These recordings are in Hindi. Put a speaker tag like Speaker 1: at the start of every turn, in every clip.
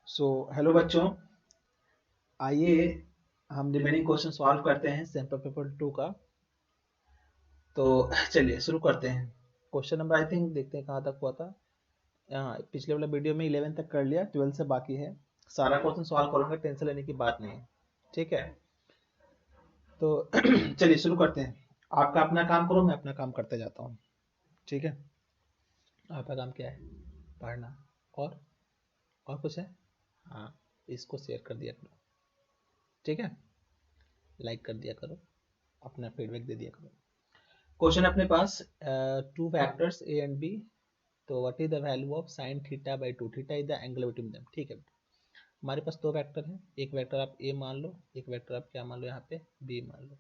Speaker 1: हेलो बच्चों, आइए हम रिमेनिंग क्वेश्चन सॉल्व करते हैं सैम्पल पेपर 2 का। तो चलिए शुरू करते हैं। क्वेश्चन नंबर आई थिंक देखते हैं कहाँ तक हुआ था। पिछले वाला वीडियो में 11 तक कर लिया, 12 से बाकी है। सारा क्वेश्चन सॉल्व करूंगा, टेंशन लेने की बात नहीं है, ठीक है। तो चलिए शुरू करते हैं। आपका अपना काम करो, मैं अपना काम करते जाता हूँ, ठीक है। आपका काम क्या है? पढ़ना। और कुछ है? हाँ, इसको शेयर कर दिया करो, ठीक है। लाइक कर दिया करो, अपना फीडबैक दे दिया करो। क्वेश्चन अपने पास two factors A and B. तो what is the value of sine theta by two? Theta is the angle between them, ठीक है। हमारे पास दो वेक्टर हैं, एक वेक्टर आप ए मान लो, एक वेक्टर आप क्या मान लो यहाँ पे बी मान लो।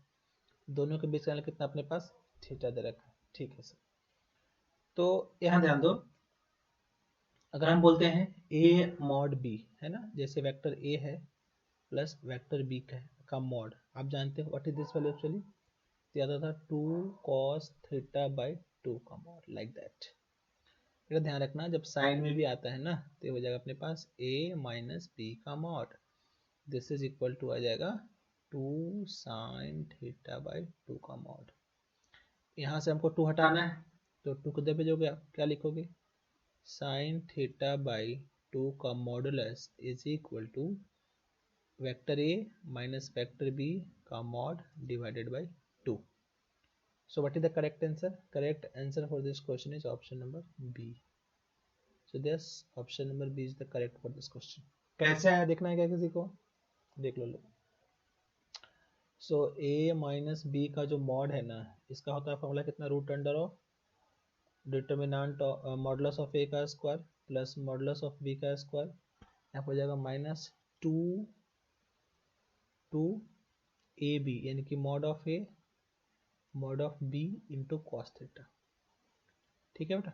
Speaker 1: दोनों के बीच का एंगल कितना अपने पास? थीटा दे रखा है, ठीक है सर। तो यहाँ ध्यान दो, अगर हम बोलते हैं ए मॉड बी, है ना, जैसे वेक्टर ए है प्लस वेक्टर बी का मॉड, आप जानते हो what is this value actually? दिया था 2 cos थीटा बाई 2 का मॉड, लाइक दैट। इसका ध्यान रखना, जब साइन में भी आता है ना तो ये हो जाएगा अपने पास a माइनस बी का mod. This is equal to आ जाएगा 2 साइन थीटा बाई 2 का मॉड। यहाँ से हमको 2 हटाना है, तो 2 किधर भेजोगे आप? क्या लिखोगे? साइन थीटा बाई 2 का modulus is equal to vector a minus vector b का mod divided by 2। So what is the correct answer? Correct answer for this question is option number B. So this option number B is the correct for this question. कैसे आया देखना है क्या किसी को? देख लो लोग। So A माइनस बी का जो मॉड है ना, इसका होता है फॉर्मूला कितना? Root under of determinant modulus of A का square plus modulus of B का स्क्वायर। यहाँ पर हो जाएगा माइनस टू ए बी, यानी कि mod of A mod of B into cos theta, ठीक है बेटा।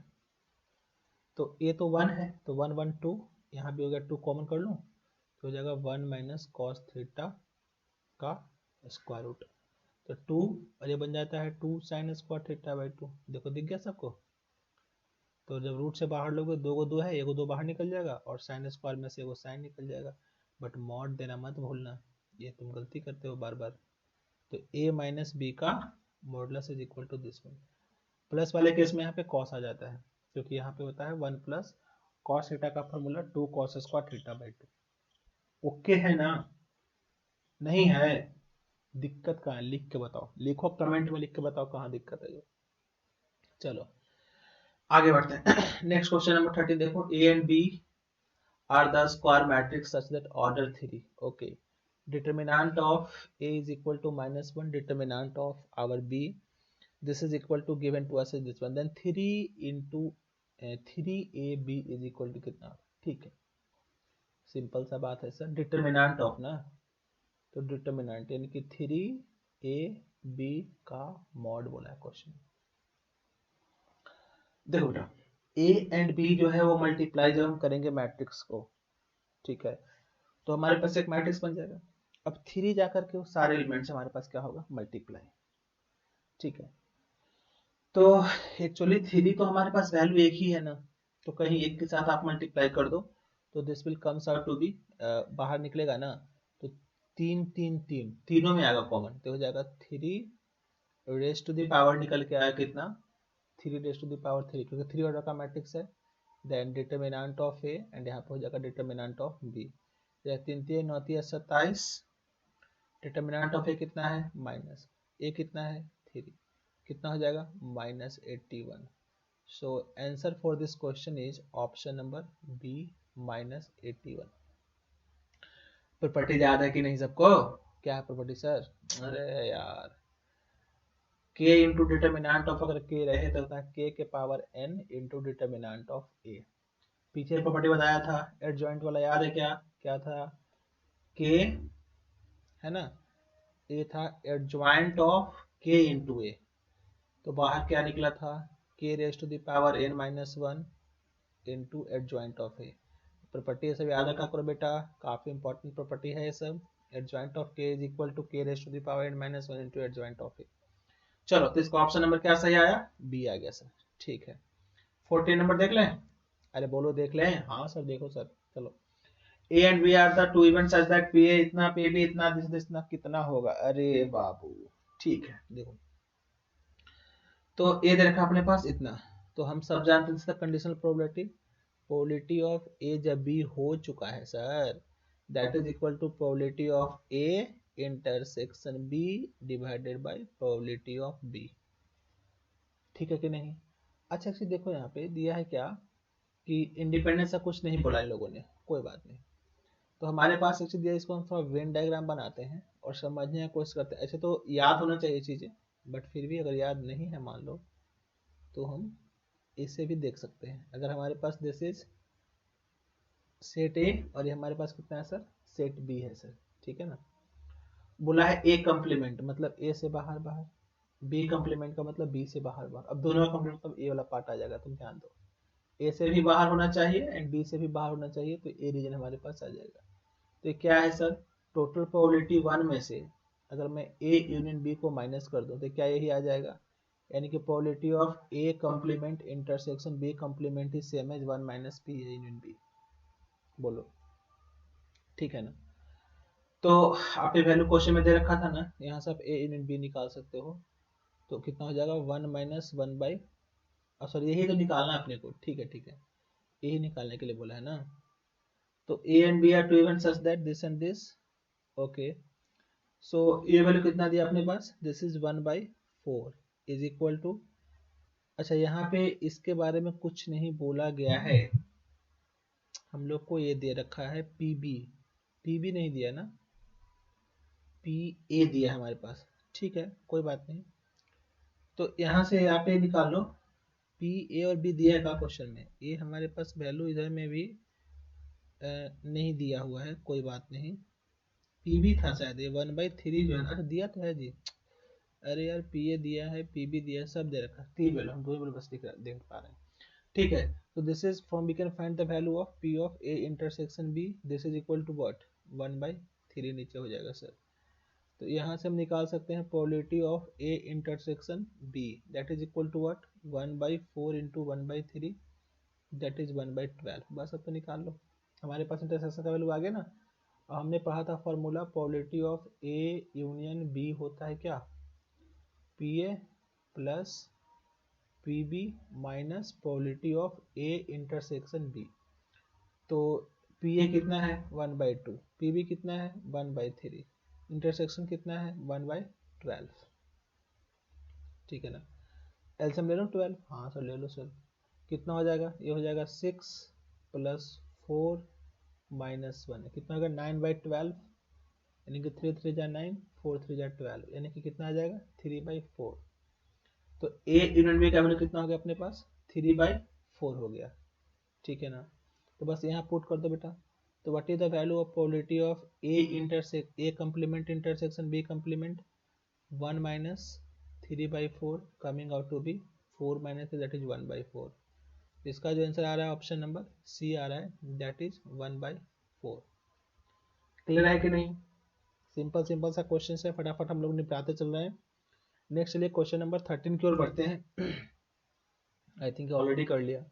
Speaker 1: तो ए तो 1 है, तो 1 1 2, यहाँ भी हो गया 2 कॉमन कर लूँ तो हो जाएगा 1 माइनस कॉस थीटा का स्क्वायर रूट। तो 2 और ये बन जाता है 2 साइन स्क्वायर थीटा बाई 2। देखो दिख गया सबको? तो जब रूट से बाहर लोगे, 2 को 2 है, 1 को 2 बाहर निकल जाएगा और साइन स्क्वायर में से 1 साइन निकल जाएगा। बट मॉड देना मत भूलना, ये तुम गलती करते हो बार बार। तो ए माइनस बी का modulus is equal to this one. Plus वाले केस में यहाँ पे कॉस आ जाता है, क्योंकि यहाँ पे होता है 1 प्लस कॉस थीटा का formula 2 cos square theta by 2। Okay है ना? नहीं है? दिक्कत कहाँ है? लिख के बताओ, लिखो कमेंट में, लिख के बताओ कहाँ दिक्कत है जो। चलो आगे बढ़ते हैं। नेक्स्ट क्वेश्चन नंबर 13 देखो, A and B are the square matrix such that order 3, okay, determinant of a is equal to -1, determinant of our b, this is equal to given to us is this one, then 3 into 3ab is equal to कितना? ठीक है, सिंपल सा बात है सर, डिटर्मिनेंट ऑफ ना, तो डिटर्मिनेंट यानी कि 3ab का मॉड बोला है क्वेश्चन। देखो बेटा, ए एंड बी जो है वो मल्टीप्लाई जब हम करेंगे मैट्रिक्स को, ठीक है, तो हमारे पास एक मैट्रिक्स बन जाएगा। अब 3 जाकर के उस सारे एलिमेंट्स हमारे पास क्या होगा? मल्टीप्लाई, ठीक है। तो एक्चुअली 3 तो हमारे पास वैल्यू एक ही है ना, तो कहीं एक के साथ आप मल्टीप्लाई कर दो तो this will comes out to be, बाहर निकलेगा ना, तो 3 3 3 तीनों में आएगा कॉमन, तो हो जाएगा 3 रेज टू द पावर, निकल के आया कितना? 3 रेज टू द पावर 3, क्योंकि 3 ऑर्डर का मैट्रिक्स है। Then determinant of A, and यहाँ पे हो जाएगा determinant of B. 3 3 9 27, determinant of A कितना है? माइनस, ए कितना है? 3, कितना हो जाएगा? -81। So answer for this question is option number B, -81। Property याद है कि नहीं सबको? क्या है प्रॉपर्टी सर? अरे यार, k इंटू डिटर्मिनेंट ऑफ, अगर k रहे तो होता है k के power n into determinant of a। पीछे प्रॉपर्टी बताया था एडजॉइंट वाला, याद है क्या? क्या था? k है ना, a था adjoint of k into a, तो बाहर क्या निकला था? k raise to the power n minus 1 into adjoint of A. Property ये सब याद रखा करो बेटा, काफी इंपॉर्टेंट प्रॉपर्टी है ये सब। Adjoint of k is equal to k raise to the power n minus 1 into adjoint of A. चलो, तो इसका ऑप्शन नंबर क्या सही आया? बी आ गया सर, ठीक है। 14 नंबर देख लें? अरे बोलो देख लें। हाँ सर देखो सर, चलो। A and B are the two events such that P A इतना पी बी इतना दिस इतना कितना होगा, अरे बाबू ठीक है देखो, तो ए दे रखा अपने पास इतना, तो हम सब जानते हैं conditional probability, probability of A जब बी हो चुका है sir, that is equal to probability of A intersection B divided by probability of B, ठीक है कि नहीं। अच्छा actually देखो यहाँ पे दिया है क्या कि इंडिपेंडेंस से कुछ नहीं बोला इन लोगों ने, कोई बात नहीं, तो हमारे पास एक्चुअली दिया, इसको हम थोड़ा वेन डायग्राम बनाते हैं और समझने की कोशिश करते हैं। ऐसे तो याद होना चाहिए चीज़ें, बट फिर भी अगर याद नहीं है मान लो तो हम इसे भी देख सकते हैं। अगर हमारे पास दिस इज सेट ए और ये हमारे पास कितना है सर, सेट बी है सर, ठीक है ना। बोला है ए कंप्लीमेंट मतलब ए से बाहर बाहर, बी कंप्लीमेंट का मतलब बी से बाहर बाहर, अब दोनों का कंप्लीमेंट मतलब ए वाला पार्ट आ जाएगा, तुम ध्यान दो, ए से भी बाहर होना चाहिए एंड बी से भी बाहर होना चाहिए, तो ए रीजन हमारे पास आ जाएगा। तो ये क्या है सर, टोटल प्रोबेबिलिटी 1 में से अगर मैं ए यूनियन बी को माइनस कर दूं तो क्या यही आ जाएगा, यानी कि probability of A complement intersection B complement is same as 1 minus P A union B, बोलो ठीक है ना। तो आपने वैल्यू क्वेश्चन में दे रखा था ना, यहाँ से आप ए यूनियन बी निकाल सकते हो, तो कितना हो जाएगा 1 माइनस 1 बाई, सॉरी यही तो निकालना है अपने को, ठीक है ठीक है, यही निकालने के लिए बोला है ना। तो A and B are two event such that this and this, okay, so ये वैल्यू कितना दिया अपने पास, this is 1/4 is equal to, अच्छा यहाँ पे इसके बारे में कुछ नहीं बोला गया है, हम लोग को ये दे रखा है पी बी, पी बी नहीं दिया ना, पी ए दिया है हमारे पास, ठीक है कोई बात नहीं, तो यहाँ से आप ये निकाल लो, पी ए और बी दिया है का क्वेश्चन में, ये हमारे पास वैल्यू इधर में भी नहीं दिया हुआ है, कोई बात नहीं, पी बी था शायद ये 1/3 जो है ना, दिया तो है जी, अरे यार पी ए दिया है पी बी दिया है सब दे रखा है, तीन वैल्यू हम दो वैल्यू बस देख पा रहे हैं, ठीक है। तो this is from we can find the value of P of A intersection B, this is equal to what 1/3 नीचे हो जाएगा सर, तो यहाँ से हम निकाल सकते हैं probability of A intersection B, that is equal to what 1/4 into 1/3, that is 1/12, बस अब तो निकाल लो, हमारे पास इंटरसेक्शन का वैल्यू आ गया ना। हमने पढ़ा था formula, probability of A union B होता है क्या, P A plus P B minus probability of A intersection B, तो पी ए कितना है 1/2, पी बी कितना है 1/3, इंटरसेक्शन कितना है 1/12, ठीक है ना। एलसीएम ले लो 12, हाँ सर ले लो सर, कितना हो जाएगा, ये हो जाएगा 6 प्लस 4 माइनस 1, कितना होगा 9/12, यानी कि 3 3 जा 9, 4 3 जा 12, यानी कि कितना आ जाएगा 3/4, तो ए यूनियन बी का वैल्यू कितना हो गया अपने पास 3/4 हो गया, ठीक है ना। तो बस यहाँ पुट कर दो बेटा, तो what is the value of probability of A complement intersection B complement 1 minus 3/4 coming out to be 4 minus that is 1/4, इसका जो आंसर आ रहा है ऑप्शन नंबर सी आ रहा है, दैट इज 1/4, क्लियर है कि नहीं। सिंपल सिंपल सा क्वेश्चन है, फटाफट हम लोग निपटाते चल रहे हैं। नेक्स्ट चलिए क्वेश्चन नंबर 13 की ओर बढ़ते हैं। आई थिंक ऑलरेडी कर लिया,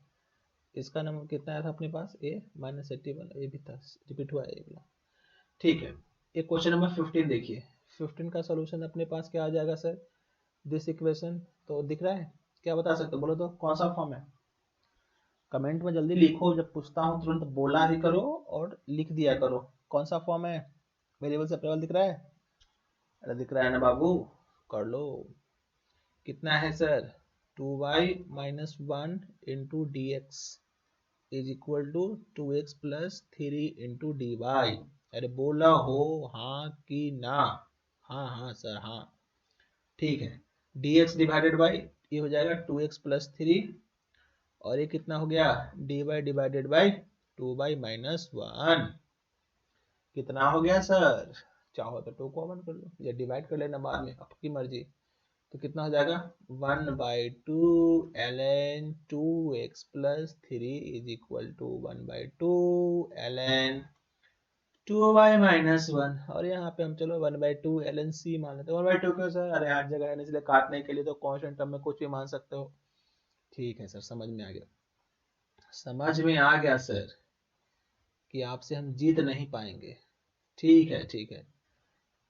Speaker 1: इसका नंबर कितना आया था अपने पास ए माइनस 81, ये भी था रिपीट हुआ है ये वाला, ठीक है। एक क्वेश्चन नंबर 15 देखिए, 15 का सॉल्यूशन अपने पास क्या आ जाएगा सर, दिस इक्वेशन, तो दिख रहा है, क्या बता सकते हो बोलो तो कौन सा फॉर्म है, कमेंट में जल्दी लिखो, जब पूछता हूँ तुरंत बोला भी करो और लिख दिया करो, कौन सा फॉर्म है, वेरिएबल से अप्लाई दिख रहा है, अरे दिख रहा है ना बाबू, कर लो, कितना है sir 2y minus 1 into D X is equal to 2x plus 3 into D Y, अरे बोला हो हाँ कि ना, हाँ हाँ सर हाँ, ठीक है, dx डिवाइडेड बाई ये हो जाएगा 2x प्लस 3, और ये कितना हो गया dy divided by 2y minus 1, कितना हो गया सर, चाहो तो 2 कॉमन कर लो या डिवाइड कर लेना बाद में, आपकी मर्जी, तो कितना हो जाएगा 1/2 ln 2x plus 3 is equal to 1/2 ln 2y minus 1, और यहाँ पे हम चलो 1/2 ln c मान लेते हैं, 1/2 क्यों सर, अरे हर जगह है इसलिए काटने के लिए तो कांस्टेंट टर्म में कुछ भी मान सकते हो, ठीक है सर समझ में आ गया, समझ में आ गया सर, कि आपसे हम जीत नहीं पाएंगे। ठीक है ठीक है।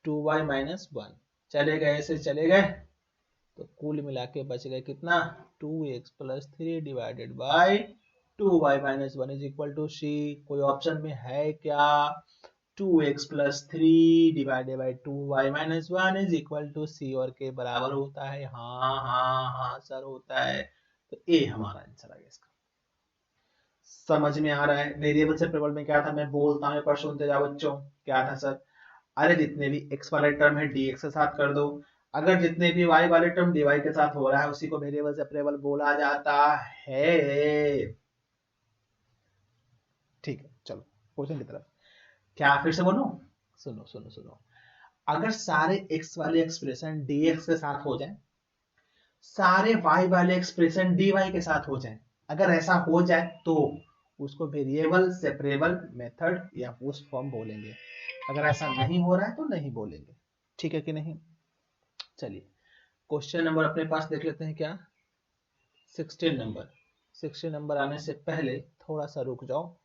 Speaker 1: 2y माइनस 1 चले गए, ऐसे चले गए, तो कुल मिला के बच गए कितना, 2x plus 3 divided by 2y minus 1 is equal to C. कोई ऑप्शन में है क्या? 2x plus 3 divided by 2y minus 1 is equal to C और के बराबर होता है। हाँ हाँ हाँ सर होता है। तो ए हमारा आंसर आ गया इसका। समझ में आ रहा है? वेरिएबल से प्रबल में क्या था, मैं बोलता हूँ पर सुनते जाओ बच्चों। क्या था सर? अरे जितने भी x वाले टर्म है dx के साथ कर दो, अगर जितने भी y वाले टर्म dy के साथ हो रहा है उसी को वेरिएबल सेपरेबल बोला जाता है। ठीक है चलो क्वेश्चन की तरफ। क्या फिर से बोलो? सुनो सुनो सुनो। अगर सारे x वाले एक्सप्रेशन dx के साथ हो जाए, सारे y वाले एक्सप्रेशन dy के साथ हो जाए, अगर ऐसा हो जाए तो उसको वेरिएबल सेपरेबल मेथड या उस फॉर्म बोलेंगे। अगर ऐसा नहीं हो रहा है तो नहीं बोलेंगे। ठीक है कि नहीं? चलिए क्वेश्चन नंबर अपने पास देख लेते हैं क्या, 16 नंबर। 16 नंबर आने से पहले थोड़ा सा रुक जाओ,